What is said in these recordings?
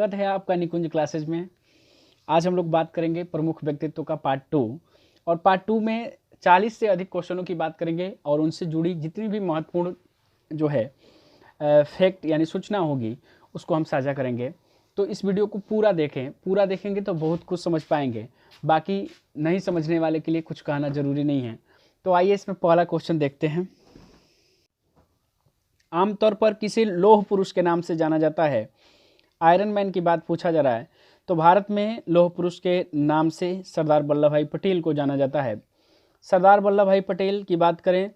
स्वागत है आपका निकुंज क्लासेज में। आज हम लोग बात करेंगे प्रमुख व्यक्तित्व का पार्ट 2 और पार्ट 2 में 40 से अधिक क्वेश्चनों की बात करेंगे और उनसे जुड़ी जितनी भी महत्वपूर्ण जो है फैक्ट यानी सूचना होगी उसको हम साझा करेंगे। तो इस वीडियो को पूरा देखें, पूरा देखेंगे तो बहुत कुछ समझ पाएंगे, बाकी नहीं समझने वाले के लिए कुछ कहना ज़रूरी नहीं है। तो आइए इसमें पहला क्वेश्चन देखते हैं। आमतौर पर किसी लौह पुरुष के नाम से जाना जाता है? आयरन मैन की बात पूछा जा रहा है। तो भारत में लौह पुरुष के नाम से सरदार वल्लभ भाई पटेल को जाना जाता है। सरदार वल्लभ भाई पटेल की बात करें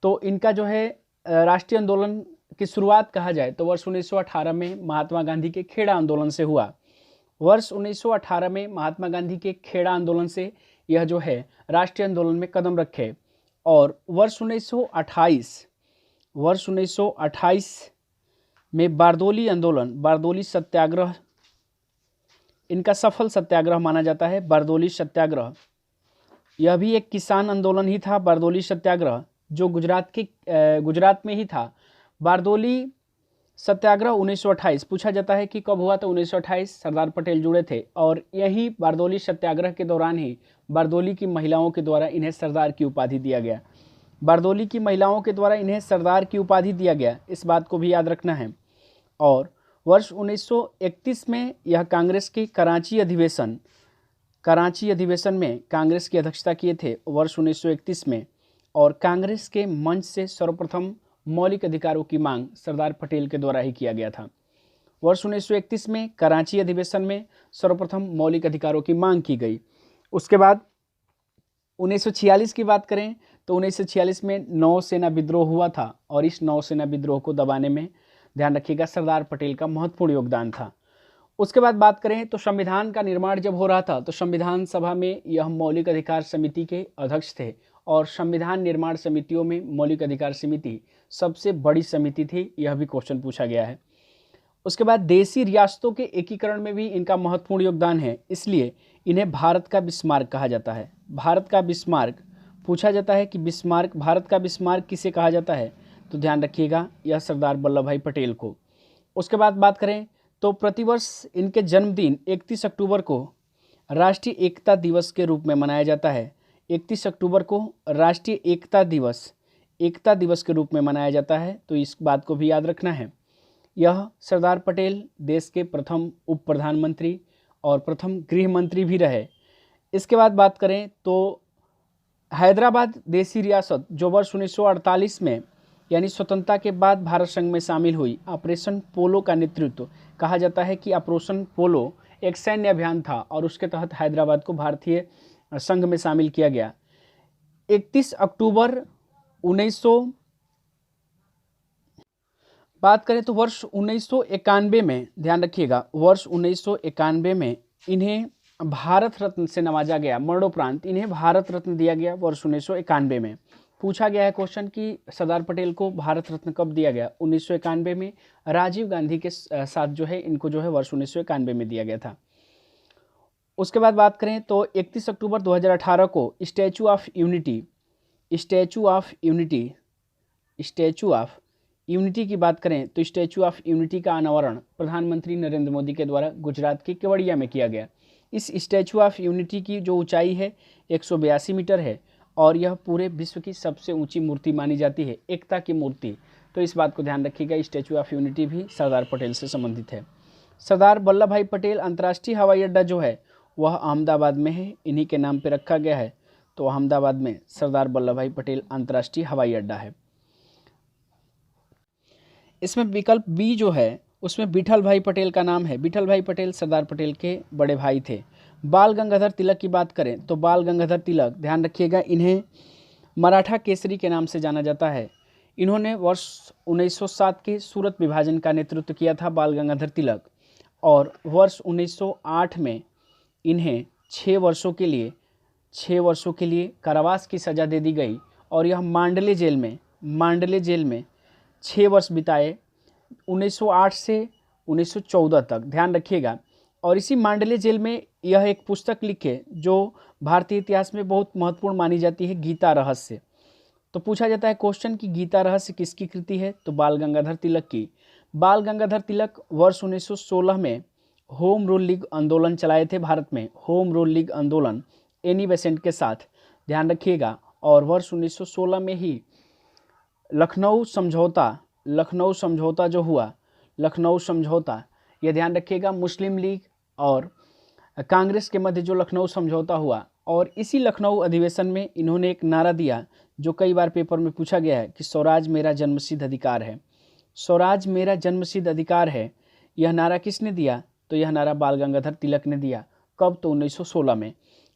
तो इनका जो है राष्ट्रीय आंदोलन की शुरुआत कहा जाए तो वर्ष 1918 में महात्मा गांधी के खेड़ा आंदोलन से हुआ। वर्ष 1918 में महात्मा गांधी के खेड़ा आंदोलन से यह जो है राष्ट्रीय आंदोलन में कदम रखे और वर्ष 1928 में बारदोली आंदोलन, बारदोली सत्याग्रह इनका सफल सत्याग्रह माना जाता है। बारदोली सत्याग्रह यह भी एक किसान आंदोलन ही था। बारदोली सत्याग्रह जो गुजरात में ही था। बारदोली सत्याग्रह 1928 पूछा जाता है कि कब हुआ, तो 1928 सरदार पटेल जुड़े थे और यही बारदोली सत्याग्रह के दौरान ही बारदोली की महिलाओं के द्वारा इन्हें सरदार की उपाधि दिया गया। बारदोली की महिलाओं के द्वारा इन्हें सरदार की उपाधि दिया गया, इस बात को भी याद रखना है। और वर्ष 1931 में यह कांग्रेस की कराची अधिवेशन में कांग्रेस की अध्यक्षता किए थे वर्ष 1931 में, और कांग्रेस के मंच से सर्वप्रथम मौलिक अधिकारों की मांग सरदार पटेल के द्वारा ही किया गया था। वर्ष 1931 में कराची अधिवेशन में सर्वप्रथम मौलिक अधिकारों की मांग की गई। उसके बाद 1946 की बात करें तो 1946 में नौसेना विद्रोह हुआ था और इस नौसेना विद्रोह को दबाने में ध्यान रखिएगा सरदार पटेल का महत्वपूर्ण योगदान था। उसके बाद बात करें तो संविधान का निर्माण जब हो रहा था तो संविधान सभा में यह मौलिक अधिकार समिति के अध्यक्ष थे और संविधान निर्माण समितियों में मौलिक अधिकार समिति सबसे बड़ी समिति थी, यह भी क्वेश्चन पूछा गया है। उसके बाद देशी रियासतों के एकीकरण में भी इनका महत्वपूर्ण योगदान है, इसलिए इन्हें भारत का बिस्मार्क कहा जाता है। भारत का बिस्मार्क पूछा जाता है कि बिस्मार्क, भारत का बिस्मार्क किसे कहा जाता है, तो ध्यान रखिएगा यह सरदार वल्लभ भाई पटेल को। उसके बाद बात करें तो प्रतिवर्ष इनके जन्मदिन 31 अक्टूबर को राष्ट्रीय एकता दिवस के रूप में मनाया जाता है। 31 अक्टूबर को राष्ट्रीय एकता दिवस के रूप में मनाया जाता है, तो इस बात को भी याद रखना है। यह सरदार पटेल देश के प्रथम उप प्रधानमंत्री और प्रथम गृह मंत्री भी रहे। इसके बाद बात करें तो हैदराबाद देशी रियासत जो वर्ष 1948 में यानी स्वतंत्रता के बाद भारत संघ में शामिल हुई, ऑपरेशन पोलो का नेतृत्व कहा जाता है कि ऑपरेशन पोलो एक सैन्य अभियान था और उसके तहत हैदराबाद को भारतीय संघ में शामिल किया गया। 31 अक्टूबर 1900 बात करें तो वर्ष 1991 में, ध्यान रखिएगा वर्ष 1991 में इन्हें भारत रत्न से नवाजा गया। मरणोपरांत इन्हें भारत रत्न दिया गया वर्ष 1991 में। पूछा गया है क्वेश्चन कि सरदार पटेल को भारत रत्न कब दिया गया, 1991 में राजीव गांधी के साथ जो है इनको जो है वर्ष 1991 में दिया गया था। उसके बाद बात करें तो 31 अक्टूबर 2018 को स्टैचू ऑफ यूनिटी की बात करें तो स्टैचू ऑफ यूनिटी का अनावरण प्रधानमंत्री नरेंद्र मोदी के द्वारा गुजरात के केवड़िया में किया गया। इस स्टैचू ऑफ यूनिटी की जो ऊंचाई है 182 मीटर है और यह पूरे विश्व की सबसे ऊंची मूर्ति मानी जाती है, एकता की मूर्ति। तो इस बात को ध्यान रखिएगा, स्टैचू ऑफ यूनिटी भी सरदार पटेल से संबंधित है। सरदार वल्लभ भाई पटेल अंतर्राष्ट्रीय हवाई अड्डा जो है वह अहमदाबाद में है, इन्हीं के नाम पर रखा गया है। तो अहमदाबाद में सरदार वल्लभ भाई पटेल अंतर्राष्ट्रीय हवाई अड्डा है। इसमें विकल्प बी जो है उसमें विठल भाई पटेल का नाम है। विठल भाई पटेल सरदार पटेल के बड़े भाई थे। बाल गंगाधर तिलक की बात करें तो बाल गंगाधर तिलक, ध्यान रखिएगा इन्हें मराठा केसरी के नाम से जाना जाता है। इन्होंने वर्ष 1907 के सूरत विभाजन का नेतृत्व किया था बाल गंगाधर तिलक, और वर्ष 1908 में इन्हें 6 वर्षों के लिए कारावास की सज़ा दे दी गई और यह मांडले जेल में 6 वर्ष बिताए 1908 से 1914 तक, ध्यान रखिएगा। और इसी मांडले जेल में यह एक पुस्तक लिखे जो भारतीय इतिहास में बहुत महत्वपूर्ण मानी जाती है, गीता रहस्य। तो पूछा जाता है क्वेश्चन कि गीता रहस्य किसकी कृति है, तो बाल गंगाधर तिलक की। बाल गंगाधर तिलक वर्ष 1916 में होम रूल लीग आंदोलन चलाए थे भारत में, होम रूल लीग आंदोलन एनी बेसेंट के साथ, ध्यान रखिएगा। और वर्ष 1916 में ही लखनऊ समझौता जो हुआ, लखनऊ समझौता, यह ध्यान रखिएगा, मुस्लिम लीग और कांग्रेस के मध्य जो लखनऊ समझौता हुआ, और इसी लखनऊ अधिवेशन में इन्होंने एक नारा दिया जो कई बार पेपर में पूछा गया है कि स्वराज मेरा जन्मसिद्ध अधिकार है। स्वराज मेरा जन्मसिद्ध अधिकार है, यह नारा किसने दिया? तो यह नारा बाल गंगाधर तिलक ने दिया। कब? तो 1916 में।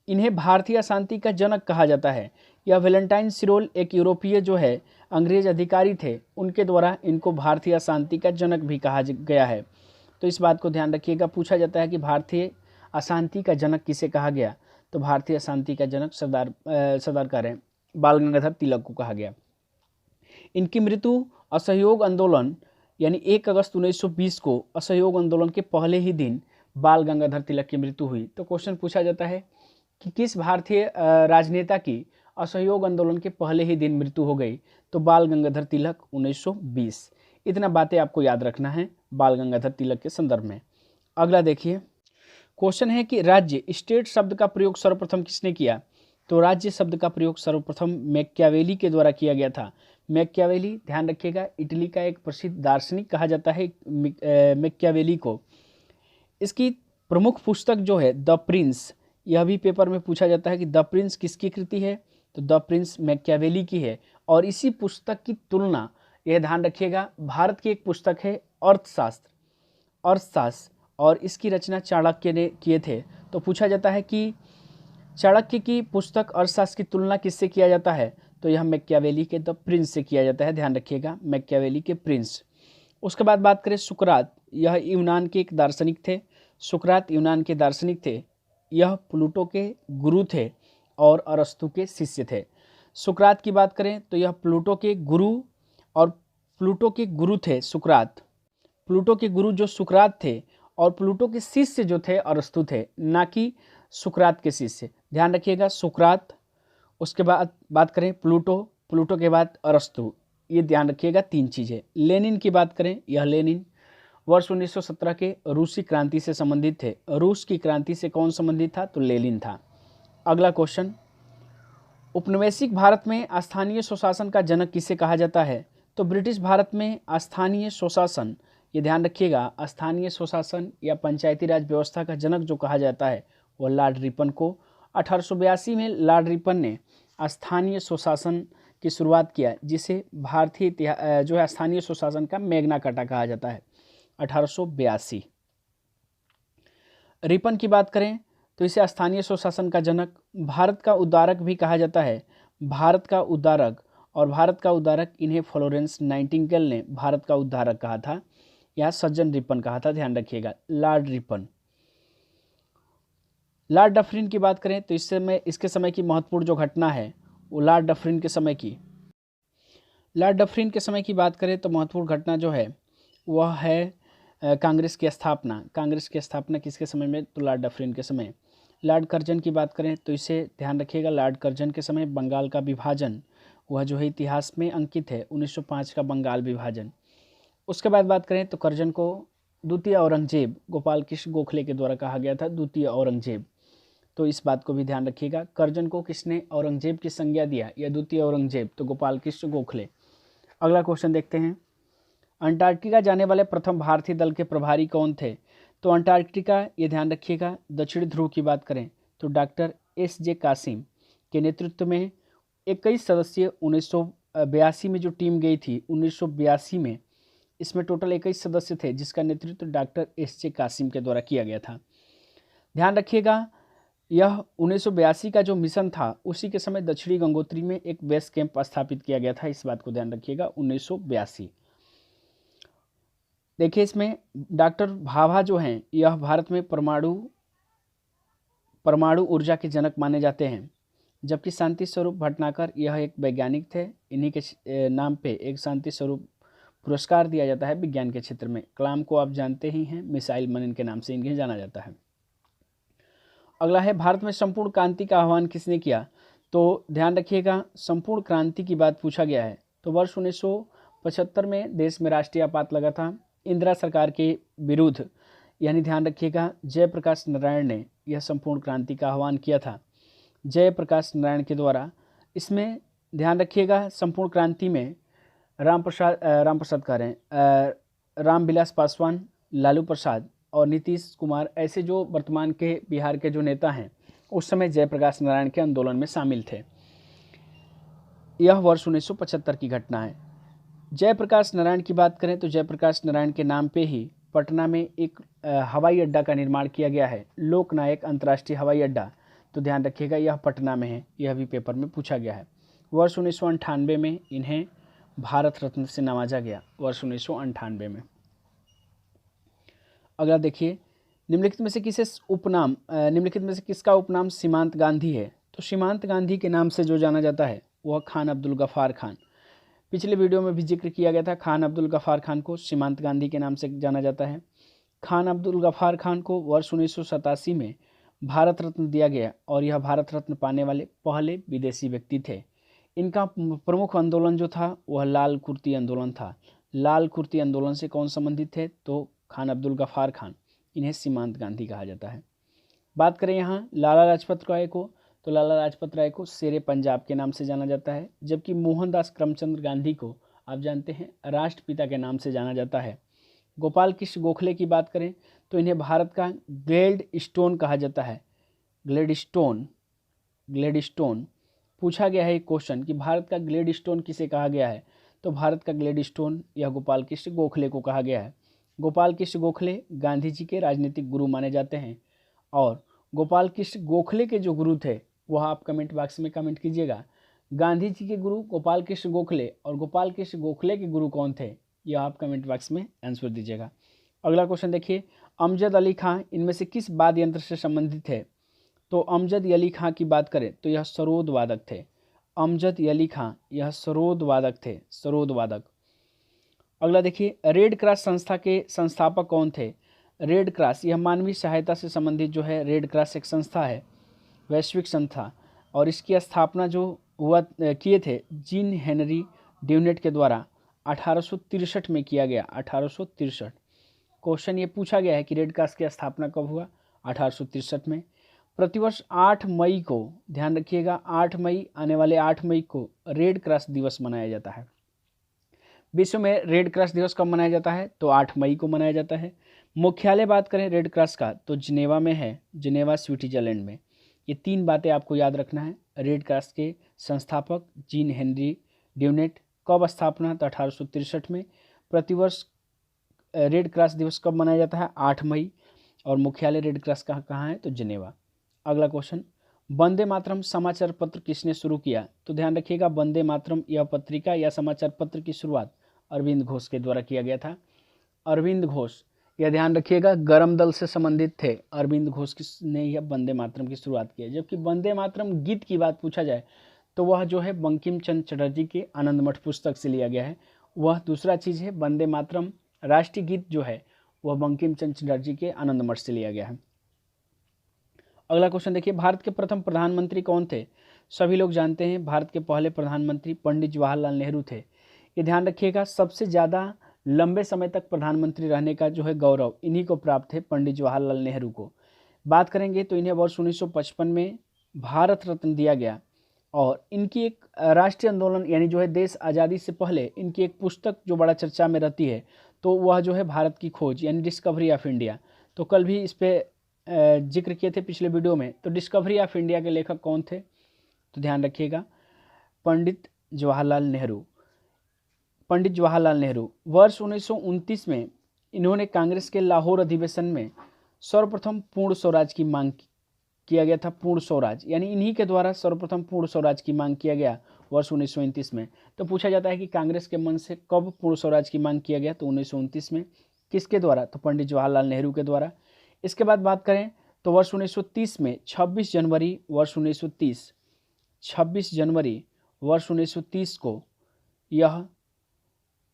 इन्हें भारतीय अशांति का जनक कहा जाता है। यह वैलेंटाइन सिरोल एक यूरोपीय जो है अंग्रेज अधिकारी थे, उनके द्वारा इनको भारतीय अशांति का जनक भी कहा गया है। तो इस बात को ध्यान रखिएगा, पूछा जाता है कि भारतीय अशांति का जनक किसे कहा गया? तो भारतीय अशांति का जनक सरदार बाल गंगाधर तिलक को कहा गया। इनकी मृत्यु असहयोग आंदोलन यानी 1 अगस्त 1920 को असहयोग आंदोलन के पहले ही दिन बाल गंगाधर तिलक की मृत्यु हुई। तो क्वेश्चन पूछा जाता है कि किस भारतीय राजनेता की असहयोग आंदोलन के पहले ही दिन मृत्यु हो गई? तो बाल गंगाधर तिलक 1920। इतना बातें आपको याद रखना है बाल गंगाधर तिलक के संदर्भ में। अगला देखिए, क्वेश्चन है कि राज्य स्टेट शब्द का प्रयोग सर्वप्रथम किसने किया? तो राज्य शब्द का प्रयोग सर्वप्रथम मैकियावेली के द्वारा किया गया था। मैकियावेली, ध्यान रखिएगा, इटली का एक प्रसिद्ध दार्शनिक कहा जाता है मैकियावेली को। इसकी प्रमुख पुस्तक जो है द प्रिंस, यह भी पेपर में पूछा जाता है कि द प्रिंस किसकी कृति है? तो द प्रिंस मैकियावेली की है। और इसी पुस्तक की तुलना, यह ध्यान रखिएगा, भारत की एक पुस्तक है अर्थशास्त्र, और इसकी रचना चाणक्य ने किए थे। तो पूछा जाता है कि चाणक्य की पुस्तक अर्थशास्त्र की तुलना किससे किया जाता है? तो यह मैकियावेली के द प्रिंस से किया जाता है, ध्यान रखिएगा, मैकियावेली के प्रिंस। उसके बाद बात करें सुकरात, यह यूनान के एक दार्शनिक थे। सुकरात यूनान के दार्शनिक थे। यह प्लूटो के गुरु थे और अरस्तु के शिष्य थे। सुकरात की बात करें तो यह प्लूटो के गुरु थे सुकरात। प्लूटो के गुरु जो सुकरात थे और प्लूटो के शिष्य जो थे अरस्तु थे, ना कि सुकरात के शिष्य। ध्यान रखिएगा, सुकरात, उसके बाद बात करें प्लूटो के बाद अरस्तु, ये ध्यान रखिएगा 3 चीज़ें। लेनिन की बात करें, यह लेनिन वर्ष 1917 के रूसी क्रांति से संबंधित थे। रूस की क्रांति से कौन संबंधित था? तो लेनिन था। अगला क्वेश्चन, उपनिवेशिक भारत में स्थानीय स्वशासन का जनक किसे कहा जाता है? तो ब्रिटिश भारत में स्थानीय स्वशासन, ये ध्यान रखिएगा, स्थानीय स्वशासन या पंचायती राज व्यवस्था का जनक जो कहा जाता है वह लॉर्ड रिपन को। 1882 में लॉर्ड रिपन ने स्थानीय स्वशासन की शुरुआत किया, जिसे भारतीय जो है स्थानीय स्वशासन का मैग्ना कार्टा कहा जाता है। 1882 रिपन की बात करें तो इसे स्थानीय स्वशासन का जनक, भारत का उद्धारक भी कहा जाता है। भारत का उद्धारक, और भारत का उद्धारक इन्हें फ्लोरेंस नाइटिंगेल ने भारत का उद्धारक कहा था, या सज्जन रिपन कहा था, ध्यान रखिएगा, लॉर्ड रिपन। लॉर्ड डफरिन की बात करें तो इसके समय की महत्वपूर्ण जो घटना है वो लॉर्ड डफरिन के समय की बात करें तो महत्वपूर्ण घटना जो है वह है कांग्रेस की स्थापना। कांग्रेस की स्थापना किसके समय में? तो लॉर्ड डफरिन के समय। लॉर्ड कर्जन की बात करें तो इसे ध्यान रखिएगा, लॉर्ड कर्जन के समय बंगाल का विभाजन, वह जो है इतिहास में अंकित है, 1905 का बंगाल विभाजन। उसके बाद बात करें तो कर्जन को द्वितीय औरंगजेब, गोपाल कृष्ण गोखले के द्वारा कहा गया था द्वितीय औरंगजेब। तो इस बात को भी ध्यान रखिएगा, कर्जन को किसने औरंगजेब की संज्ञा दिया, या द्वितीय औरंगजेब? तो गोपाल कृष्ण गोखले। अगला क्वेश्चन देखते हैं, अंटार्कटिका जाने वाले प्रथम भारतीय दल के प्रभारी कौन थे? तो अंटार्कटिका, ये ध्यान रखिएगा, दक्षिणी ध्रुव की बात करें तो डॉक्टर SJ कासिम के नेतृत्व में 21 सदस्यीय 1982 में जो टीम गई थी, 1982 में, इसमें टोटल 21 सदस्य थे, जिसका नेतृत्व डॉक्टर SJ कासिम के द्वारा किया गया था। ध्यान रखिएगा, यह 1982 का जो मिशन था उसी के समय दक्षिणी गंगोत्री में एक बेस कैंप स्थापित किया गया था, इस बात को ध्यान रखिएगा, 1982। देखिए, इसमें डॉक्टर भाभा जो हैं यह भारत में परमाणु ऊर्जा के जनक माने जाते हैं, जबकि शांति स्वरूप भटनागर यह एक वैज्ञानिक थे। इन्हीं के नाम पे एक शांति स्वरूप पुरस्कार दिया जाता है विज्ञान के क्षेत्र में। कलाम को आप जानते ही हैं, मिसाइल मैन के नाम से इन्हें जाना जाता है। अगला है, भारत में संपूर्ण क्रांति का आह्वान किसने किया? तो ध्यान रखिएगा, संपूर्ण क्रांति की बात पूछा गया है। तो वर्ष 1975 में देश में राष्ट्रीय आपात लगा था। इंदिरा सरकार के विरुद्ध यानी ध्यान रखिएगा जयप्रकाश नारायण ने यह संपूर्ण क्रांति का आह्वान किया था, जयप्रकाश नारायण के द्वारा। इसमें ध्यान रखिएगा संपूर्ण क्रांति में रामप्रसाद कह रहे हैं, रामविलास पासवान, लालू प्रसाद और नीतीश कुमार ऐसे जो वर्तमान के बिहार के जो नेता हैं उस समय जयप्रकाश नारायण के आंदोलन में शामिल थे। यह वर्ष 1975 की घटना है। जयप्रकाश नारायण की बात करें तो जयप्रकाश नारायण के नाम पे ही पटना में एक हवाई अड्डा का निर्माण किया गया है, लोकनायक अंतर्राष्ट्रीय हवाई अड्डा। तो ध्यान रखिएगा यह पटना में है, यह भी पेपर में पूछा गया है। वर्ष 1998 में इन्हें भारत रत्न से नवाजा गया, वर्ष 1998 में। अगला देखिए, निम्नलिखित में से किसका उपनाम सीमांत गांधी है? तो सीमांत गांधी के नाम से जो जाना जाता है वह खान अब्दुल गफ्फार खान। पिछले वीडियो में भी जिक्र किया गया था, खान अब्दुल गफ्फार खान को सीमांत गांधी के नाम से जाना जाता है। खान अब्दुल गफ्फार खान को वर्ष 1987 में भारत रत्न दिया गया और यह भारत रत्न पाने वाले पहले विदेशी व्यक्ति थे। इनका प्रमुख आंदोलन जो था वह लाल कुर्ती आंदोलन था। लाल कुर्ती आंदोलन से कौन संबंधित थे? तो खान अब्दुल गफ्फार खान, इन्हें सीमांत गांधी कहा जाता है। बात करें यहाँ लाला लाजपत राय को, तो लाला लाजपत राय को शेरे पंजाब के नाम से जाना जाता है, जबकि मोहनदास करमचंद गांधी को आप जानते हैं राष्ट्रपिता के नाम से जाना जाता है। गोपाल कृष्ण गोखले की बात करें तो इन्हें भारत का ग्लैडस्टोन कहा जाता है। ग्लैडस्टोन पूछा गया है एक क्वेश्चन कि भारत का ग्लैडस्टोन किसे कहा गया है? तो भारत का ग्लैडस्टोन यह गोपाल कृष्ण गोखले को कहा गया है। गोपाल कृष्ण गोखले गांधी जी के राजनीतिक गुरु माने जाते हैं और गोपाल कृष्ण गोखले के जो गुरु थे वह आप कमेंट बॉक्स में कमेंट कीजिएगा। गांधी जी के गुरु गोपाल कृष्ण गोखले और गोपाल कृष्ण गोखले के गुरु कौन थे, यह आप कमेंट बॉक्स में आंसर दीजिएगा। अगला क्वेश्चन देखिए, अमजद अली खां इनमें से किस वाद्य यंत्र से संबंधित है? तो अमजद अली खां की बात करें तो यह सरोद वादक थे। अमजद अली खां यह सरोद वादक थे, सरोद वादक। अगला देखिए, रेड क्रॉस संस्था के संस्थापक कौन थे? रेड क्रॉस यह मानवीय सहायता से संबंधित जो है रेड क्रॉस एक संस्था है, वैश्विक संस्था, और इसकी स्थापना जो हुआ किए थे जीन हेनरी ड्यूनेट के द्वारा 1863 में किया गया। 1863 क्वेश्चन ये पूछा गया है कि रेड क्रॉस की स्थापना कब हुआ? 1863 में। प्रतिवर्ष 8 मई को, ध्यान रखिएगा 8 मई, आने वाले 8 मई को रेड क्रॉस दिवस मनाया जाता है। विश्व में रेड क्रॉस दिवस कब मनाया जाता है? तो 8 मई को मनाया जाता है। मुख्यालय बात करें रेड क्रॉस का तो जिनेवा में है, जिनेवा स्विट्जरलैंड में। ये 3 बातें आपको याद रखना है। रेड क्रॉस के संस्थापक जीन हेनरी ड्यूनेट, कब स्थापना? तो 1863 में। प्रतिवर्ष रेड क्रॉस दिवस कब मनाया जाता है? 8 मई। और मुख्यालय रेड क्रॉस का कहाँ है? तो जिनेवा। अगला क्वेश्चन, वंदे मातरम समाचार पत्र किसने शुरू किया? तो ध्यान रखिएगा वंदे मातरम यह पत्रिका या समाचार पत्र की शुरुआत अरविंद घोष के द्वारा किया गया था। अरविंद घोष, यह ध्यान रखिएगा गरम दल से संबंधित थे। अरविंद घोष ने यह वंदे मातरम की शुरुआत की है। जबकि वंदे मातरम गीत की बात पूछा जाए तो वह जो है बंकिम चंद्र चटर्जी के आनंद मठ पुस्तक से लिया गया है। वह दूसरा चीज़ है, वंदे मातरम राष्ट्रीय गीत जो है वह बंकिम चंद्र चटर्जी के आनंद मठ से लिया गया है। अगला क्वेश्चन देखिए, भारत के प्रथम प्रधानमंत्री कौन थे? सभी लोग जानते हैं भारत के पहले प्रधानमंत्री पंडित जवाहरलाल नेहरू थे। ये ध्यान रखिएगा सबसे ज़्यादा लंबे समय तक प्रधानमंत्री रहने का जो है गौरव इन्हीं को प्राप्त है, पंडित जवाहरलाल नेहरू को। बात करेंगे तो इन्हें वर्ष 1955 में भारत रत्न दिया गया और इनकी एक राष्ट्रीय आंदोलन यानी जो है देश आज़ादी से पहले इनकी एक पुस्तक जो बड़ा चर्चा में रहती है तो वह जो है भारत की खोज यानी डिस्कवरी ऑफ इंडिया। तो कल भी इस पर जिक्र किए थे पिछले वीडियो में। तो डिस्कवरी ऑफ इंडिया के लेखक कौन थे? तो ध्यान रखिएगा पंडित जवाहरलाल नेहरू। पंडित जवाहरलाल नेहरू वर्ष 1929 में इन्होंने कांग्रेस के लाहौर अधिवेशन में सर्वप्रथम पूर्ण स्वराज की मांग किया गया था। पूर्ण स्वराज यानी इन्हीं के द्वारा सर्वप्रथम पूर्ण स्वराज की मांग किया गया वर्ष 1929 में। तो पूछा जाता है कि कांग्रेस के मन से कब पूर्ण स्वराज की मांग किया गया? तो 1929 में। किसके द्वारा? तो पंडित जवाहरलाल नेहरू के द्वारा। इसके बाद बात करें तो वर्ष 1930 में 26 जनवरी वर्ष 1930 को यह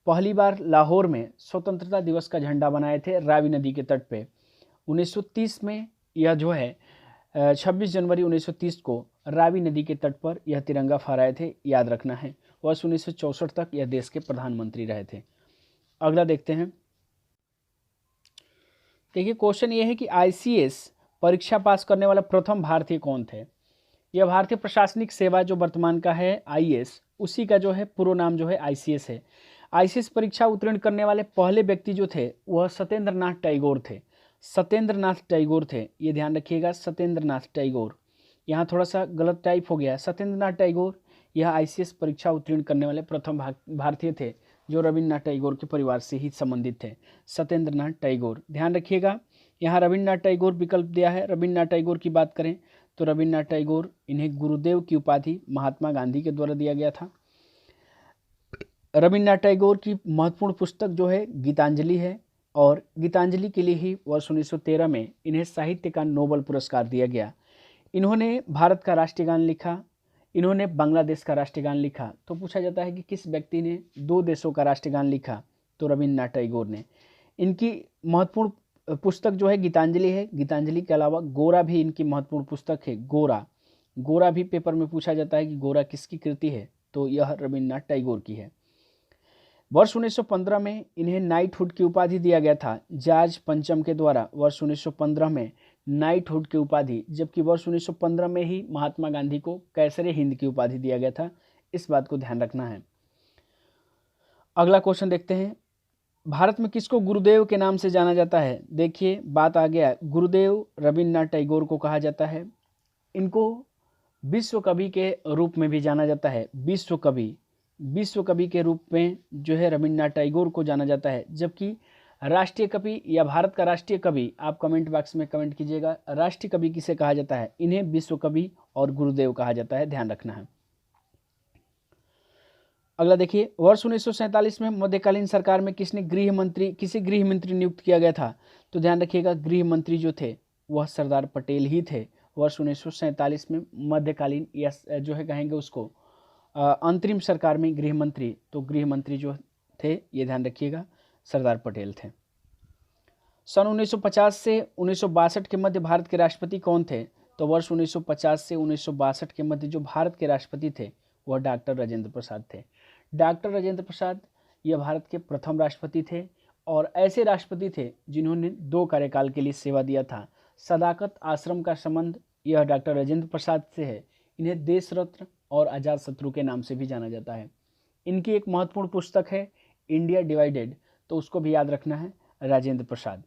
पहली बार लाहौर में स्वतंत्रता दिवस का झंडा बनाए थे रावी नदी के तट पे। 1930 में यह जो है 26 जनवरी 1930 को रावी नदी के तट पर यह तिरंगा फहराए थे, याद रखना है। वर्ष 1964 तक यह देश के प्रधानमंत्री रहे थे। अगला देखते हैं, देखिए क्वेश्चन ये है कि आईसीएस परीक्षा पास करने वाला प्रथम भारतीय कौन थे। यह भारतीय प्रशासनिक सेवा जो वर्तमान का है आईएएस, उसी का जो है पूरा नाम जो है आईसीएस है। आईसीएस परीक्षा उत्तीर्ण करने वाले पहले व्यक्ति जो थे वह सत्येंद्र नाथ टैगोर थे। सत्येंद्र नाथ टैगोर थे, ये ध्यान रखिएगा, सत्येंद्र नाथ टैगोर। यहाँ थोड़ा सा गलत टाइप हो गया है। सत्येंद्र नाथ टैगोर यह आईसीएस परीक्षा उत्तीर्ण करने वाले प्रथम भारतीय थे जो रविन्द्रनाथ टैगोर के परिवार से ही संबंधित थे। सत्येंद्र नाथ टैगोर, ध्यान रखिएगा। यहाँ रविन्द्रनाथ टैगोर विकल्प दिया है। रविन्द्रनाथ टैगोर की बात करें तो रविन्द्रनाथ टैगोर, इन्हें गुरुदेव की उपाधि महात्मा गांधी के द्वारा दिया गया था। रविन्द्रनाथ टैगोर की महत्वपूर्ण पुस्तक जो है गीतांजलि है, और गीतांजलि के लिए ही वर्ष 1913 में इन्हें साहित्य का नोबेल पुरस्कार दिया गया। इन्होंने भारत का राष्ट्रीय गान लिखा, इन्होंने बांग्लादेश का राष्ट्रीय गान लिखा। तो पूछा जाता है कि किस व्यक्ति ने दो देशों का राष्ट्रीय गान लिखा, तो रविन्द्रनाथ टैगोर ने। इनकी महत्वपूर्ण पुस्तक जो है गीतांजलि है। गीतांजलि के अलावा गोरा भी इनकी महत्वपूर्ण पुस्तक है। गोरा, गोरा भी पेपर में पूछा जाता है कि गोरा किसकी कृति है, तो यह रविन्द्रनाथ टैगोर की है। वर्ष 1915 में इन्हें नाइटहुड की उपाधि दिया गया था जॉर्ज पंचम के द्वारा। वर्ष 1915 में नाइटहुड की उपाधि, जबकि वर्ष 1915 में ही महात्मा गांधी को कैसरे हिंद की उपाधि दिया गया था। इस बात को ध्यान रखना है। अगला क्वेश्चन देखते हैं, भारत में किसको गुरुदेव के नाम से जाना जाता है। देखिए बात आ गया, गुरुदेव रविन्द्रनाथ टैगोर को कहा जाता है। इनको विश्व कवि के रूप में भी जाना जाता है। विश्व कवि के रूप में जो है रविन्द्रनाथ टैगोर को जाना जाता है। जबकि राष्ट्रीय कवि या भारत का राष्ट्रीय कवि, आप कमेंट बॉक्स में कमेंट कीजिएगा, राष्ट्रीय कवि किसे कहा जाता है। इन्हें विश्व कवि और गुरुदेव कहा जाता है, ध्यान रखना है। अगला देखिए, वर्ष 1947 में मध्यकालीन सरकार में किसे गृह मंत्री नियुक्त किया गया था। तो ध्यान रखिएगा, गृह मंत्री जो थे वह सरदार पटेल ही थे। वर्ष 1947 में मध्यकालीन या जो है कहेंगे उसको अंतरिम सरकार में गृह मंत्री, तो गृह मंत्री जो थे ये ध्यान रखिएगा सरदार पटेल थे। सन 1950 से 1962 के मध्य भारत के राष्ट्रपति कौन थे। तो वर्ष 1950 से 1962 के मध्य जो भारत के राष्ट्रपति थे वह डॉक्टर राजेंद्र प्रसाद थे। डॉक्टर राजेंद्र प्रसाद यह भारत के प्रथम राष्ट्रपति थे और ऐसे राष्ट्रपति थे जिन्होंने 2 कार्यकाल के लिए सेवा दिया था। सदाकत आश्रम का संबंध यह डॉक्टर राजेंद्र प्रसाद से है। इन्हें देश रत्न और आज़ाद शत्रु के नाम से भी जाना जाता है। इनकी एक महत्वपूर्ण पुस्तक है इंडिया डिवाइडेड, तो उसको भी याद रखना है, राजेंद्र प्रसाद।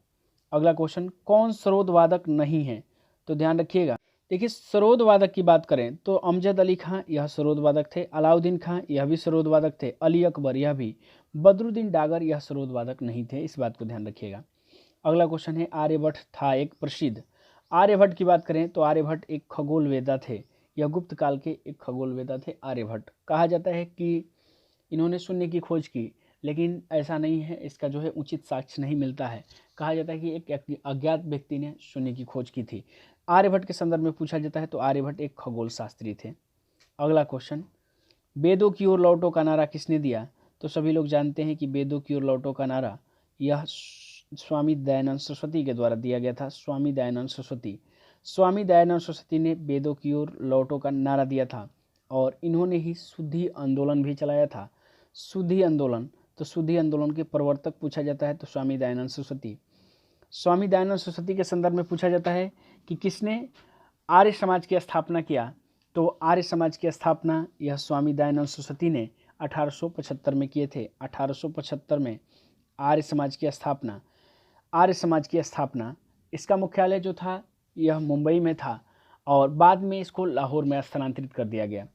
अगला क्वेश्चन, कौन सरोद वादक नहीं है। तो ध्यान रखिएगा, देखिए सरोद वादक की बात करें तो अमजद अली खां यह सरोद वादक थे, अलाउद्दीन खां यह भी सरोद वादक थे, अली अकबर यह भी, बदरुद्दीन डागर यह सरोद वादक नहीं थे। इस बात को ध्यान रखिएगा। अगला क्वेश्चन है, आर्यभट्ट था एक प्रसिद्ध। आर्यभट्ट की बात करें तो आर्यभट्ट एक खगोलवेत्ता थे। यह गुप्त काल के एक खगोलवेत्ता थे आर्यभट्ट। कहा जाता है कि इन्होंने शून्य की खोज की, लेकिन ऐसा नहीं है, इसका जो है उचित साक्ष्य नहीं मिलता है। कहा जाता है कि एक अज्ञात व्यक्ति ने शून्य की खोज की थी। आर्यभट्ट के संदर्भ में पूछा जाता है तो आर्यभट्ट एक खगोल शास्त्री थे। अगला क्वेश्चन, वेदों की ओर लौटो का नारा किसने दिया। तो सभी लोग जानते हैं कि वेदों की ओर लौटो का नारा यह स्वामी दयानंद सरस्वती के द्वारा दिया गया था। स्वामी दयानंद सरस्वती ने वेदों की ओर लौटो का नारा दिया था और इन्होंने ही शुद्धि आंदोलन भी चलाया था। शुद्धि आंदोलन, तो शुद्धि आंदोलन के प्रवर्तक पूछा जाता है तो स्वामी दयानंद सरस्वती। स्वामी दयानंद सरस्वती के संदर्भ में पूछा जाता है कि किसने आर्य समाज की स्थापना किया। तो आर्य समाज की स्थापना यह स्वामी दयानंद सरस्वती ने 1875 में किए थे। 1875 में आर्य समाज की स्थापना, इसका मुख्यालय जो था यह मुंबई में था और बाद में इसको लाहौर में स्थानांतरित कर दिया गया।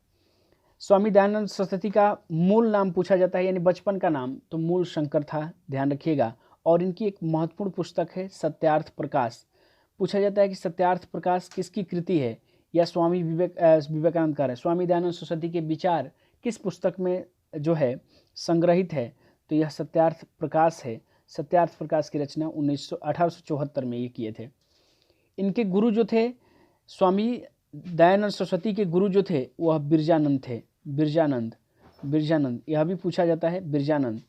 स्वामी दयानंद सरस्वती का मूल नाम पूछा जाता है, यानी बचपन का नाम, तो मूल शंकर था, ध्यान रखिएगा। और इनकी एक महत्वपूर्ण पुस्तक है सत्यार्थ प्रकाश। पूछा जाता है कि सत्यार्थ प्रकाश किसकी कृति है या स्वामी विवेकानंद का है। स्वामी दयानंद सरस्वती के विचार किस पुस्तक में जो है संग्रहित है, तो यह सत्यार्थ प्रकाश है। सत्यार्थ प्रकाश की रचना 1874 में ये किए थे। इनके गुरु जो थे, स्वामी दयानंद सरस्वती के गुरु जो थे वह बिरजानंद थे। बिरजानंद यह भी पूछा जाता है, बिरजानंद।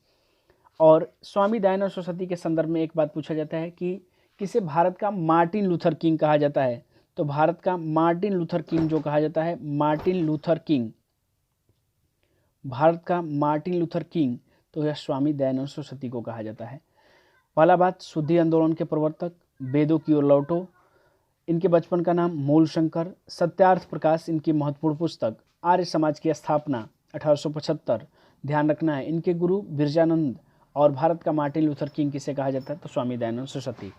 और स्वामी दयानंद सरस्वती के संदर्भ में एक बात पूछा जाता है कि किसे भारत का मार्टिन लूथर किंग कहा जाता है। तो भारत का मार्टिन लूथर किंग जो कहा जाता है, भारत का मार्टिन लूथर किंग, तो यह स्वामी दयानंद सरस्वती को कहा जाता है। पहला बात, शुद्धि आंदोलन के प्रवर्तक, वेदों की ओर लौटो। इनके बचपन का नाम मूलशंकर। सत्यार्थ प्रकाश इनकी महत्वपूर्ण पुस्तक। आर्य समाज की स्थापना 1875। ध्यान रखना है इनके गुरु बिरजानंद। और भारत का मार्टिन लूथर किंग किसे कहा जाता है, तो स्वामी दयानंद सरस्वती।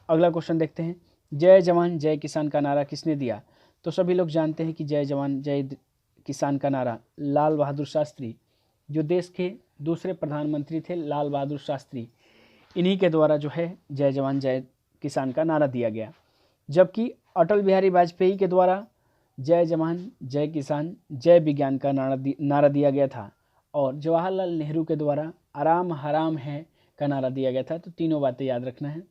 अगला क्वेश्चन देखते हैं, जय जवान जय किसान का नारा किसने दिया? तो सभी लोग जानते हैं कि जय जवान जय किसान का नारा लाल बहादुर शास्त्री, जो देश के दूसरे प्रधानमंत्री थे, लाल बहादुर शास्त्री, इन्हीं के द्वारा जो है जय जवान जय किसान का नारा दिया गया। जबकि अटल बिहारी वाजपेयी के द्वारा जय जवान जय किसान जय विज्ञान का नारा दिया गया था। और जवाहरलाल नेहरू के द्वारा आराम हराम है का नारा दिया गया था। तो तीनों बातें याद रखना है,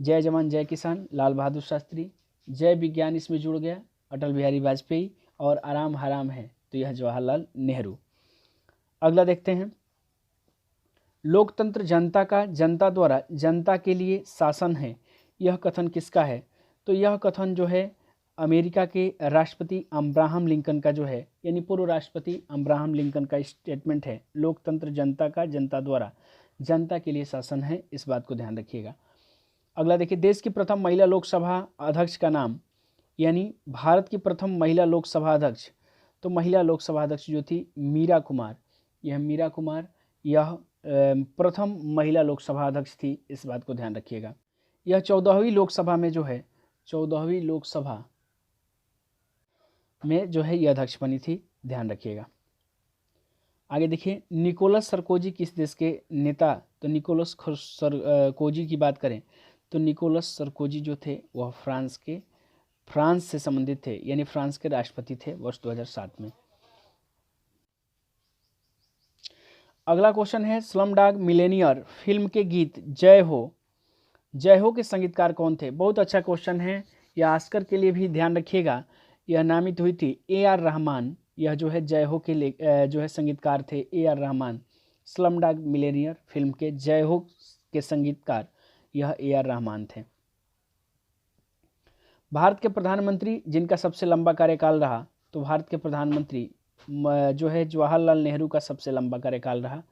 जय जवान जय किसान लाल बहादुर शास्त्री, जय विज्ञान इसमें जुड़ गया अटल बिहारी वाजपेयी, और आराम हराम है तो यह जवाहरलाल नेहरू। अगला देखते हैं, लोकतंत्र जनता का जनता द्वारा जनता के लिए शासन है, यह कथन किसका है? तो यह कथन जो है अमेरिका के राष्ट्रपति अब्राहम लिंकन का जो है, यानी पूर्व राष्ट्रपति अब्राहम लिंकन का स्टेटमेंट है, लोकतंत्र जनता का जनता द्वारा जनता के लिए शासन है, इस बात को ध्यान रखिएगा। अगला देखिए, देश की प्रथम महिला लोकसभा अध्यक्ष का नाम, यानी भारत की प्रथम महिला लोकसभा अध्यक्ष, तो महिला लोकसभा अध्यक्ष जो थी मीरा कुमार, यह मीरा कुमार यह प्रथम महिला लोकसभा अध्यक्ष थी, इस बात को ध्यान रखिएगा। यह 14वीं लोकसभा में जो है 14वीं लोकसभा में जो है यह अध्यक्ष बनी थी, ध्यान रखिएगा। आगे देखिए, निकोलस सरकोजी किस देश के नेता? तो निकोलस सरकोजी की बात करें तो निकोलस सरकोजी जो थे वह फ्रांस से संबंधित थे, यानी फ्रांस के राष्ट्रपति थे वर्ष 2007 में। अगला क्वेश्चन है, स्लम डॉग मिलेनियर फिल्म के गीत जय हो के संगीतकार कौन थे? बहुत अच्छा क्वेश्चन है, यह ऑस्कर के लिए भी ध्यान रखिएगा। यह नामित हुई थी AR रहमान, यह जो है जय हो के जो है संगीतकार थे AR Rahman. Slum dog Millionaire film के जय हो के संगीतकार यह AR रहमान थे। भारत के प्रधानमंत्री जिनका सबसे लंबा कार्यकाल रहा, तो भारत के प्रधानमंत्री जो है जवाहरलाल नेहरू का सबसे लंबा कार्यकाल रहा,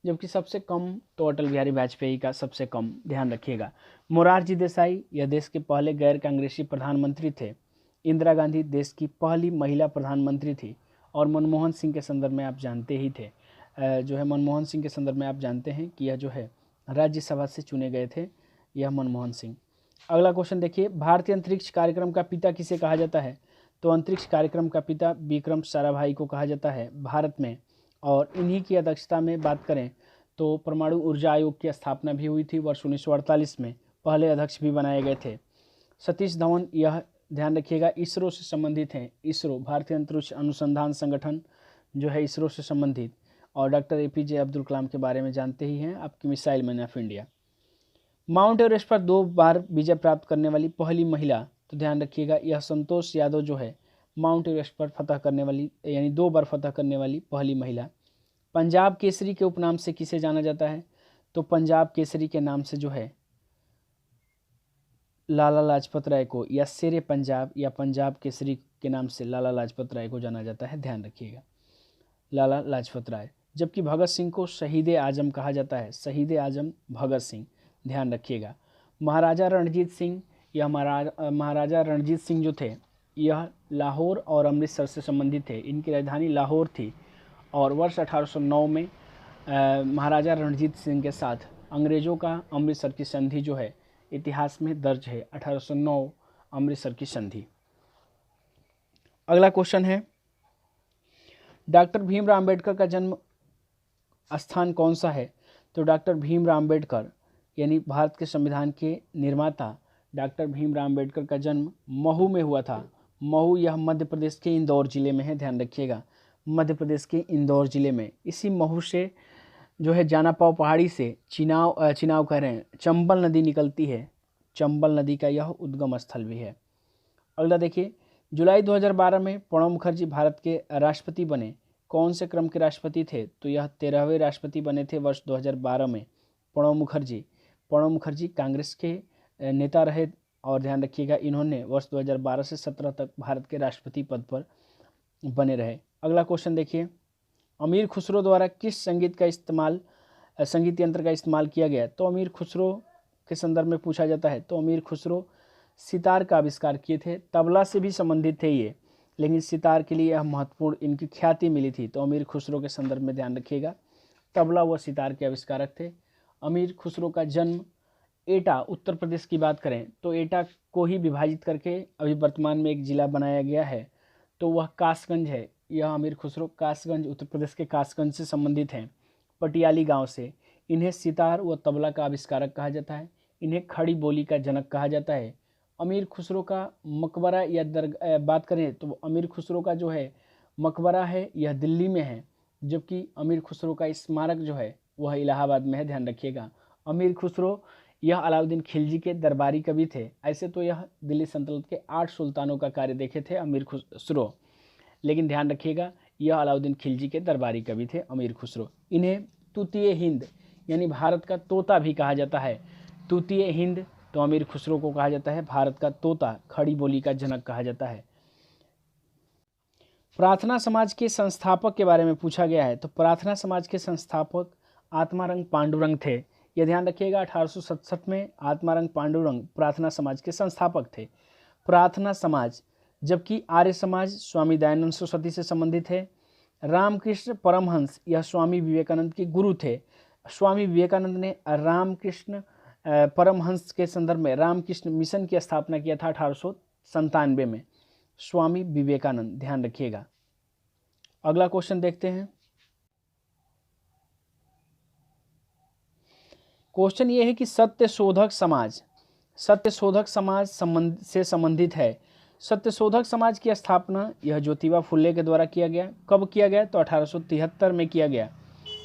जबकि सबसे कम तो अटल बिहारी वाजपेयी का सबसे कम, ध्यान रखिएगा। मोरारजी देसाई यह देश के पहले गैर कांग्रेसी प्रधानमंत्री थे। इंदिरा गांधी देश की पहली महिला प्रधानमंत्री थी। और मनमोहन सिंह के संदर्भ में आप जानते ही थे, जो है मनमोहन सिंह के संदर्भ में आप जानते हैं कि यह जो है राज्यसभा से चुने गए थे, यह मनमोहन सिंह। अगला क्वेश्चन देखिए, भारतीय अंतरिक्ष कार्यक्रम का पिता किसे कहा जाता है? तो अंतरिक्ष कार्यक्रम का पिता विक्रम साराभाई को कहा जाता है भारत में। और इन्हीं की अध्यक्षता में बात करें तो परमाणु ऊर्जा आयोग की स्थापना भी हुई थी वर्ष 1948 में, पहले अध्यक्ष भी बनाए गए थे। सतीश धवन यह ध्यान रखिएगा इसरो से संबंधित हैं, इसरो भारतीय अंतरिक्ष अनुसंधान संगठन जो है इसरो से संबंधित। और डॉक्टर APJ अब्दुल कलाम के बारे में जानते ही हैं, आपकी missile man of India. Mount Everest पर 2 बार विजय प्राप्त करने वाली पहली महिला, तो ध्यान रखिएगा यह संतोष यादव जो है माउंट एवरेस्ट पर फतह करने वाली, यानी 2 बार फतह करने वाली पहली महिला। पंजाब केसरी के उपनाम से किसे जाना जाता है? तो पंजाब केसरी के नाम से जो है लाला लाजपत राय को, या शेरे पंजाब या पंजाब केसरी के नाम से लाला लाजपत राय को जाना जाता है, ध्यान रखिएगा, लाला लाजपत राय। जबकि भगत सिंह को शहीद आजम कहा जाता है, शहीद आजम भगत सिंह, ध्यान रखिएगा। महाराजा रणजीत सिंह, यह महाराजा रणजीत सिंह जो थे यह लाहौर और अमृतसर से संबंधित थे, इनकी राजधानी लाहौर थी। और वर्ष 1809 में महाराजा रणजीत सिंह के साथ अंग्रेज़ों का अमृतसर की संधि जो है इतिहास में दर्ज है, 1809 अमृतसर की संधि। अगला क्वेश्चन है, डॉक्टर भीमराव अंबेडकर का जन्म स्थान कौन सा है? तो डॉक्टर भीमराव अंबेडकर यानी भारत के संविधान के निर्माता डॉक्टर भीमराव अंबेडकर का जन्म महू में हुआ था। महू यह मध्य प्रदेश के इंदौर जिले में है, ध्यान रखिएगा, मध्य प्रदेश के इंदौर जिले में। इसी महू से जो है जानापाव पहाड़ी से चिनाव कह रहे हैं, चंबल नदी निकलती है, चंबल नदी का यह उद्गम स्थल भी है। अगला देखिए, जुलाई 2012 में प्रणब मुखर्जी भारत के राष्ट्रपति बने, कौन से क्रम के राष्ट्रपति थे? तो यह 13वें राष्ट्रपति बने थे वर्ष 2012 में प्रणब मुखर्जी कांग्रेस के नेता रहे। और ध्यान रखिएगा इन्होंने वर्ष 2012 से 17 तक भारत के राष्ट्रपति पद पर बने रहे। अगला क्वेश्चन देखिए, अमीर खुसरो द्वारा किस संगीत यंत्र का इस्तेमाल किया गया? तो अमीर खुसरो के संदर्भ में पूछा जाता है तो अमीर खुसरो सितार का आविष्कार किए थे। तबला से भी संबंधित थे ये, लेकिन सितार के लिए यह महत्वपूर्ण इनकी ख्याति मिली थी, तो अमीर खुसरो के संदर्भ में ध्यान रखिएगा, तबला व सितार के आविष्कारक थे। अमीर खुसरो का जन्म एटा, उत्तर प्रदेश की बात करें तो एटा को ही विभाजित करके अभी वर्तमान में एक जिला बनाया गया है, तो वह कासगंज है। यह अमीर खुसरो कासगंज, उत्तर प्रदेश के कासगंज से संबंधित हैं, पटियाली गांव से। इन्हें सितार व तबला का आविष्कारक कहा जाता है। इन्हें खड़ी बोली का जनक कहा जाता है। अमीर खुसरो का मकबरा या बात करें तो अमीर खुसरो का जो है मकबरा है यह दिल्ली में है, जबकि अमीर खुसरो का स्मारक जो है वह इलाहाबाद में है, ध्यान रखिएगा। अमीर खुसरो यह अलाउद्दीन खिलजी के दरबारी कवि थे। ऐसे तो यह दिल्ली सल्तनत के 8 सुल्तानों का कार्य देखे थे अमीर खुसरो, लेकिन ध्यान रखिएगा यह अलाउद्दीन खिलजी के दरबारी कवि थे अमीर खुसरो। इन्हें तूतीय हिंद यानी भारत का तोता भी कहा जाता है। तूतीय हिंद, तो अमीर खुसरो को कहा जाता है भारत का तोता, खड़ी बोली का जनक कहा जाता है। प्रार्थना समाज के संस्थापक के बारे में पूछा गया है, तो प्रार्थना समाज के संस्थापक आत्मारंग पांडुरंग थे। यह ध्यान रखिएगा 1867 में आत्मारंग पांडुरंग प्रार्थना समाज के संस्थापक थे। प्रार्थना समाज, जबकि आर्य समाज स्वामी दयानंद सरस्वती से संबंधित है। रामकृष्ण परमहंस यह स्वामी विवेकानंद के गुरु थे। स्वामी विवेकानंद ने रामकृष्ण परमहंस के संदर्भ में रामकृष्ण मिशन की स्थापना किया था 1897 में। स्वामी विवेकानंद, ध्यान रखिएगा। अगला क्वेश्चन देखते हैं। क्वेश्चन ये है कि सत्यशोधक समाज से संबंधित है। सत्यशोधक समाज की स्थापना यह ज्योतिबा फुले के द्वारा किया गया। कब किया गया? तो 1873 में किया गया।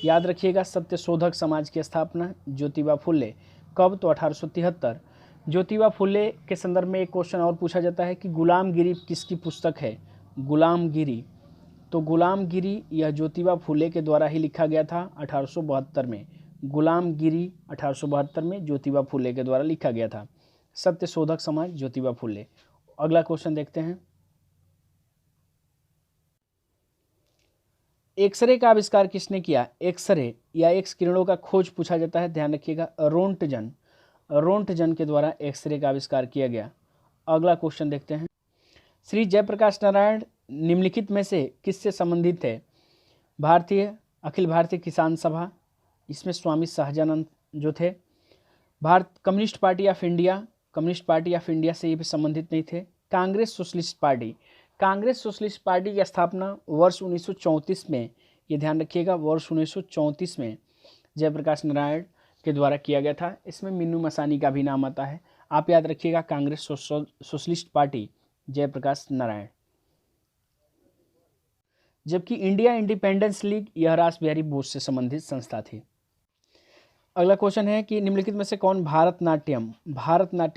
याद रखिएगा, सत्यशोधक समाज की स्थापना ज्योतिबा फुले, कब? तो 1873। ज्योतिबा फुले के संदर्भ में एक क्वेश्चन और पूछा जाता है कि गुलामगिरी किसकी पुस्तक है? गुलामगिरी, तो गुलामगिरी यह ज्योतिबा फुले के द्वारा ही लिखा गया था 1872 में। गुलामगिरी 1872 में ज्योतिबा फुले के द्वारा लिखा गया था। सत्यशोधक समाज ज्योतिबा फुले। अगला क्वेश्चन देखते हैं। एक्सरे का आविष्कार किसने किया? एक्सरे या एक्स किरणों का खोज पूछा जाता है, ध्यान रखिएगा। रोंटजन के द्वारा एक्सरे का आविष्कार किया गया। अगला क्वेश्चन देखते हैं। श्री जयप्रकाश नारायण निम्नलिखित में से किससे संबंधित थे? अखिल भारतीय किसान सभा, इसमें स्वामी सहजानंद जो थे। कम्युनिस्ट पार्टी ऑफ इंडिया से ये भी संबंधित नहीं थे। कांग्रेस सोशलिस्ट पार्टी की स्थापना वर्ष 1934 में, ये ध्यान रखिएगा, वर्ष 1934 में जयप्रकाश नारायण के द्वारा किया गया था। इसमें मीनू मसानी का भी नाम आता है, आप याद रखिएगा। कांग्रेस सोशलिस्ट पार्टी, जयप्रकाश नारायण। जबकि इंडिया इंडिपेंडेंस लीग यह रास बिहारी बोस से संबंधित संस्था थी। अगला क्वेश्चन है कि निम्नलिखित में से कौन भारतनाट्यम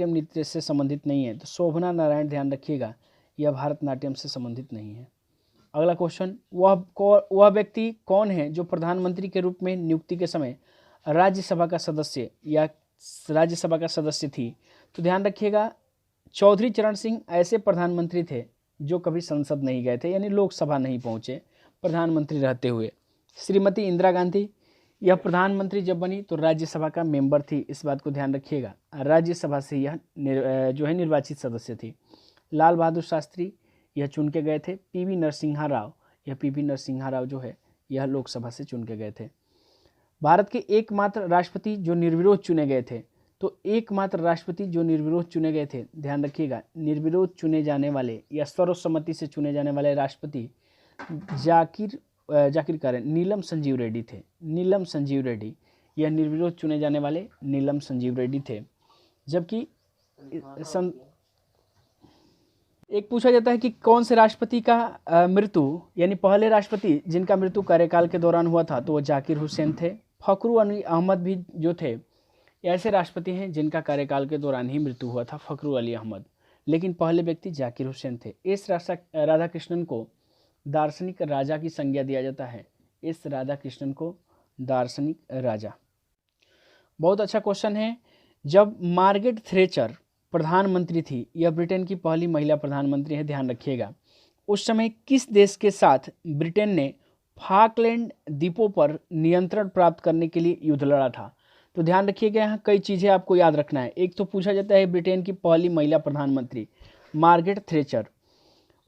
नृत्य से संबंधित नहीं है? तो शोभना नारायण, ध्यान रखिएगा, यह भारतनाट्यम से संबंधित नहीं है। अगला क्वेश्चन, वह व्यक्ति कौन है जो प्रधानमंत्री के रूप में नियुक्ति के समय राज्यसभा का सदस्य थी? तो ध्यान रखिएगा, चौधरी चरण सिंह ऐसे प्रधानमंत्री थे जो कभी संसद नहीं गए थे, यानी लोकसभा नहीं पहुंचे प्रधानमंत्री रहते हुए। श्रीमती इंदिरा गांधी यह प्रधानमंत्री जब बनी तो राज्यसभा का मेंबर थी, इस बात को ध्यान रखिएगा। राज्यसभा से यह जो है निर्वाचित सदस्य थी। लाल बहादुर शास्त्री यह चुन के गए थे। पीवी नरसिम्हा राव जो है यह लोकसभा से चुन के गए थे। भारत के एकमात्र राष्ट्रपति जो निर्विरोध चुने गए थे, तो एकमात्र राष्ट्रपति जो निर्विरोध चुने गए थे, ध्यान रखिएगा, निर्विरोध चुने जाने वाले या सर्वसम्मति से चुने जाने वाले राष्ट्रपति नीलम संजीव रेड्डी थे। यह निर्विरोध चुने जाने वाले नीलम संजीव रेड्डी थे। जबकि एक पूछा जाता है कि कौन से राष्ट्रपति का मृत्यु, यानी पहले राष्ट्रपति जिनका मृत्यु कार्यकाल के दौरान हुआ था, तो वह जाकिर हुसैन थे। फखरू अली अहमद भी जो थे, ऐसे राष्ट्रपति हैं जिनका कार्यकाल के दौरान ही मृत्यु हुआ था, फखरू अली अहमद, लेकिन पहले व्यक्ति जाकिर हुसैन थे। एस राधाकृष्णन को दार्शनिक राजा की संज्ञा दिया जाता है। एस राधाकृष्णन को दार्शनिक राजा। बहुत अच्छा क्वेश्चन है। जब मार्गरेट थ्रेचर प्रधानमंत्री थी, यह ब्रिटेन की पहली महिला प्रधानमंत्री है, ध्यान रखिएगा। उस समय किस देश के साथ ब्रिटेन ने फाकलैंड द्वीपों पर नियंत्रण प्राप्त करने के लिए युद्ध लड़ा था? तो ध्यान रखिएगा, यहाँ कई चीज़ें आपको याद रखना है। एक तो पूछा जाता है ब्रिटेन की पहली महिला प्रधानमंत्री मार्गरेट थ्रेचर।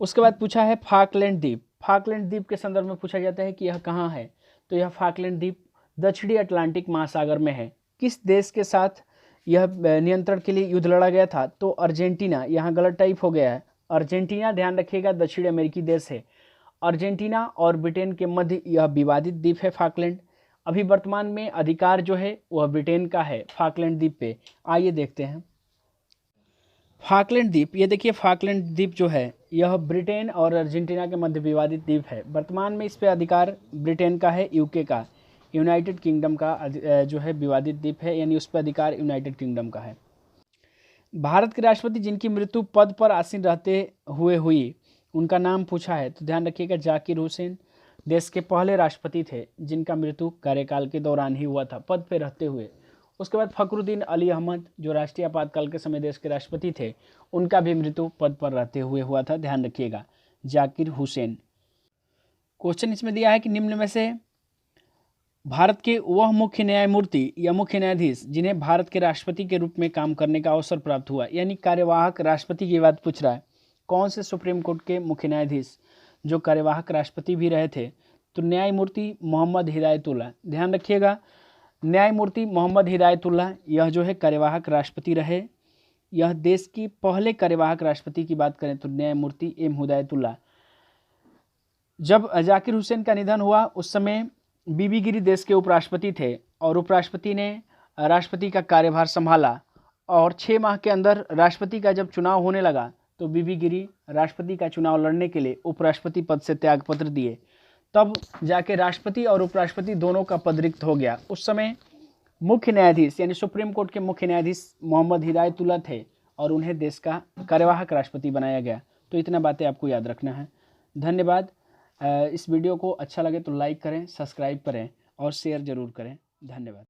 उसके बाद पूछा है फाकलैंड द्वीप। फाकलैंड द्वीप के संदर्भ में पूछा जाता है कि यह कहाँ है, तो यह फाकलैंड द्वीप दक्षिणी अटलांटिक महासागर में है। किस देश के साथ यह नियंत्रण के लिए युद्ध लड़ा गया था, तो अर्जेंटीना। यहाँ गलत टाइप हो गया है, अर्जेंटीना ध्यान रखिएगा दक्षिण अमेरिकी देश है। अर्जेंटीना और ब्रिटेन के मध्य यह विवादित द्वीप है फाकलैंड। अभी वर्तमान में अधिकार जो है वह ब्रिटेन का है फाकलैंड द्वीप पे। आइए देखते हैं फाकलैंड द्वीप। ये देखिए फाकलैंड द्वीप जो है यह ब्रिटेन और अर्जेंटीना के मध्य विवादित द्वीप है। वर्तमान में इस पे अधिकार ब्रिटेन का है, यूके का, यूनाइटेड किंगडम का जो है विवादित द्वीप है, यानी उस पर अधिकार यूनाइटेड किंगडम का है। भारत के राष्ट्रपति जिनकी मृत्यु पद पर आसीन रहते हुए हुई, उनका नाम पूछा है, तो ध्यान रखिएगा जाकिर हुसैन देश के पहले राष्ट्रपति थे जिनका मृत्यु कार्यकाल के दौरान ही हुआ था, पद पे रहते हुए। उसके बाद फखरुद्दीन अली अहमद जो राष्ट्रीय आपातकाल के समय देश के राष्ट्रपति थे, उनका भी मृत्यु पद पर रहते हुए हुआ था, ध्यान रखिएगा जाकिर हुसैन। क्वेश्चन इसमें दिया है कि निम्न में से भारत के वह मुख्य न्यायमूर्ति या मुख्य न्यायाधीश जिन्हें भारत के राष्ट्रपति के रूप में काम करने का अवसर प्राप्त हुआ, यानी कार्यवाहक राष्ट्रपति की बात पूछ रहा है। कौन से सुप्रीम कोर्ट के मुख्य न्यायाधीश जो कार्यवाहक राष्ट्रपति भी रहे थे, तो न्यायमूर्ति मोहम्मद हिदायतुल्लाह। ध्यान रखिएगा न्यायमूर्ति मोहम्मद हिदायतुल्लाह यह जो है कार्यवाहक राष्ट्रपति रहे। यह देश की पहले कार्यवाहक राष्ट्रपति की बात करें तो न्यायमूर्ति एम हिदायतुल्लाह। जब जाकिर हुसैन का निधन हुआ उस समय बीबी गिरी देश के उपराष्ट्रपति थे और उपराष्ट्रपति ने राष्ट्रपति का कार्यभार संभाला, और 6 माह के अंदर राष्ट्रपति का जब चुनाव होने लगा तो बीबी गिरी राष्ट्रपति का चुनाव लड़ने के लिए उपराष्ट्रपति पद से त्यागपत्र दिए। तब जाके राष्ट्रपति और उपराष्ट्रपति दोनों का पद रिक्त हो गया। उस समय मुख्य न्यायाधीश यानी सुप्रीम कोर्ट के मुख्य न्यायाधीश मोहम्मद हिदायतुल्लाह थे और उन्हें देश का कार्यवाहक राष्ट्रपति बनाया गया। तो इतना बातें आपको याद रखना है। धन्यवाद। इस वीडियो को अच्छा लगे तो लाइक करें, सब्सक्राइब करें और शेयर ज़रूर करें। धन्यवाद।